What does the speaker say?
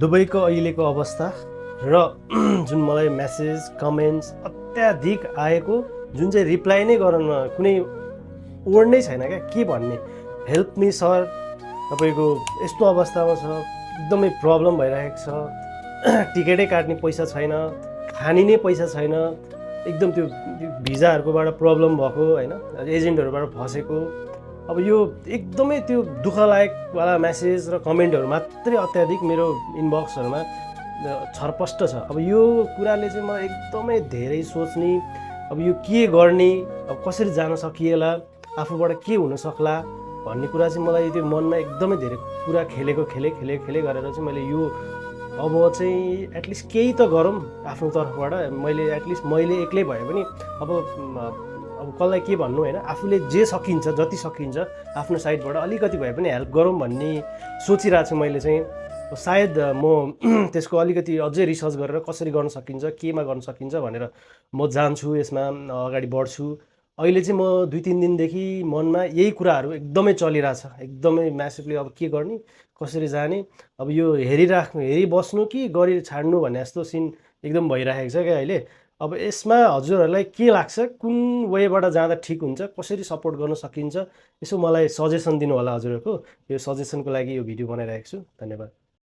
दुबईको अहिलेको अवस्था र जुन मलाई मेसेज कमेन्ट्स अत्याधिक आएको जुन चाहिँ रिप्लाई नै गर्न कुनै वर्ड नै छैन क्या के भन्ने। हेल्प मी सर, तपाईँको यस्तो अवस्थामा छ, एकदमै प्रब्लम भइरहेको छ, टिकटै काट्ने पैसा छैन, खाने नै पैसा छैन, एकदम त्यो भिजाहरूकोबाट प्रब्लम भएको होइन, एजेन्टहरूबाट फसेको। अब यो एकदमै त्यो दुःख लागेकवाला मेसेज र कमेन्टहरू मात्रै अत्याधिक मेरो इनबक्सहरूमा छरपष्ट छ। अब यो कुराले चाहिँ मलाई एकदमै धेरै सोच्ने, अब यो के गर्ने, अब कसरी जान सकिएला, आफूबाट के हुन सक्ला भन्ने कुरा चाहिँ मलाई त्यो मनमा एकदमै धेरै कुरा खेलेको खेले गरेर चाहिँ मैले यो अब चाहिँ एटलिस्ट केही त गरौँ आफ्नो तर्फबाट। मैले एक्लै भए पनि अब कसलाई के भन्नु होइन, आफूले जे सकिन्छ जति सकिन्छ आफ्नो साइडबाट अलिकति भए पनि हेल्प गरौँ भन्ने सोचिरहेको छु मैले चाहिँ। सायद म त्यसको अलिकति अझै रिसर्च गरेर कसरी गर्न सकिन्छ, केमा गर्न सकिन्छ भनेर म जान्छु, यसमा अगाडि बढ्छु। अहिले चाहिँ म 2-3 दिनदेखि मनमा यही कुराहरू एकदमै चलिरहेछ, एकदमै म्यासिभली। अब के गर्ने, कसरी जाने, अब यो हेरिबस्नु कि गरी छाड्नु भन्ने जस्तो सिन एकदम भइरहेको छ क्या अहिले। अब यसमा हजुरहरूलाई के लाग्छ, कुन वेबाट जाँदा ठिक हुन्छ, कसरी सपोर्ट गर्न सकिन्छ, यसो मलाई सजेसन दिनु होला हजुरहरूको। यो सजेसनको लागि यो भिडियो बनाइरहेको छु। धन्यवाद।